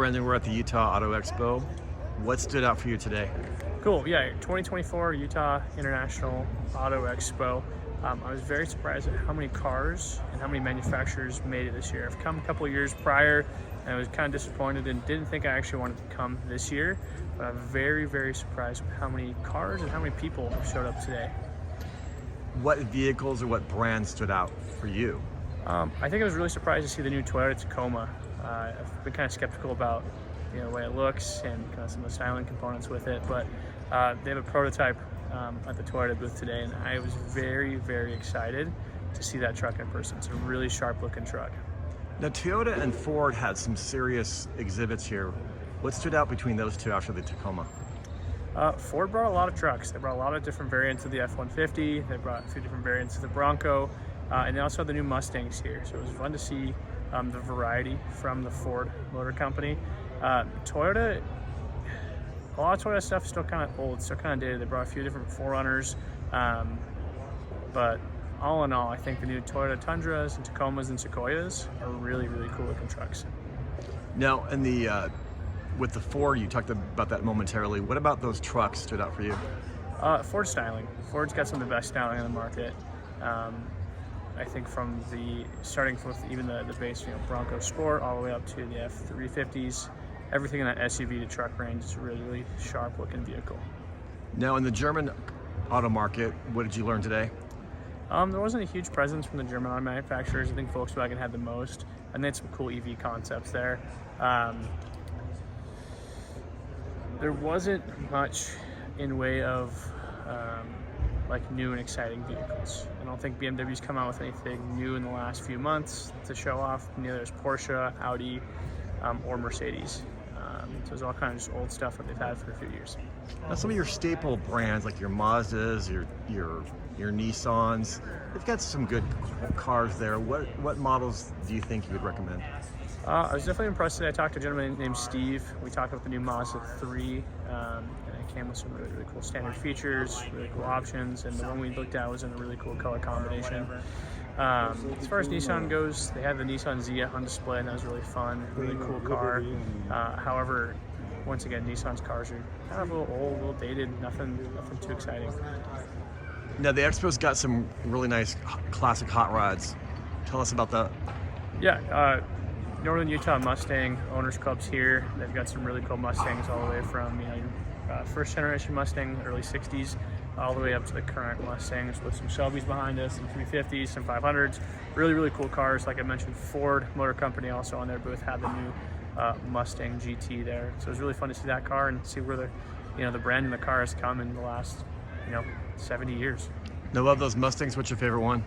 Brendan, we're at the Utah Auto Expo. What stood out for you today? Cool, yeah, 2024 Utah International Auto Expo. I was very surprised at how many cars and how many manufacturers made it this year. I've come a couple of years prior and I was kind of disappointed and didn't think I actually wanted to come this year, but I'm very, very surprised with how many cars and how many people showed up today. What vehicles or what brands stood out for you? I think I was really surprised to see the new Toyota Tacoma. I've been kind of skeptical about the way it looks and kind of some of the styling components with it, but they have a prototype at the Toyota booth today, and I was very, very excited to see that truck in person. It's a really sharp looking truck. Now, Toyota and Ford had some serious exhibits here. What stood out between those two after the Tacoma? Ford brought a lot of trucks. They brought a lot of different variants of the F-150. They brought a few different variants of the Bronco, and they also had the new Mustangs here. So it was fun to see the variety from the Ford Motor Company. Toyota, a lot of Toyota stuff is still kind of old, still kind of dated. They brought a few different 4Runners, but all in all, I think the new Toyota Tundras and Tacomas and Sequoias are really, really cool looking trucks. Now, in the with the Ford, you talked about that momentarily. What about those trucks stood out for you? Ford styling. Ford's got some of the best styling on the market. I think from starting with even the base, Bronco Sport, all the way up to the F350s, everything in that SUV to truck range is a really, really sharp looking vehicle. Now, in the German auto market, what did you learn today? There wasn't a huge presence from the German auto manufacturers. I think Volkswagen had the most, and they had some cool EV concepts there. There wasn't much in way of like new and exciting vehicles. I don't think BMW's come out with anything new in the last few months to show off. Neither is Porsche, Audi, or Mercedes. So it's all kind of just old stuff that they've had for a few years. Now, some of your staple brands, like your Mazdas, your Nissans, they've got some good cars there. What models do you think you would recommend? I was definitely impressed today. I talked to a gentleman named Steve. We talked about the new Mazda 3, and it came with some really, really cool standard features, really cool options, and the one we looked at was in a really cool color combination. As far as Nissan goes, they had the Nissan Zia on display, and that was really fun, really cool car. However, once again, Nissan's cars are kind of a little old, a little dated, nothing too exciting. Now, the Expo's got some really nice classic hot rods. Tell us about that. Yeah, Northern Utah Mustang Owners Club's here. They've got some really cool Mustangs all the way from first generation Mustang, early 60s, all the way up to the current Mustangs with some Shelbys behind us, some 350s, some 500s. Really, really cool cars. Like I mentioned, Ford Motor Company also on their booth had the new Mustang GT there. So it was really fun to see that car and see where the brand and the car has come in the last 70 years. I love those Mustangs. What's your favorite one?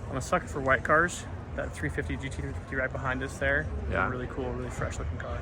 I'm a sucker for white cars. That 350 GT350 right behind us there. Yeah. Really cool, really fresh looking car.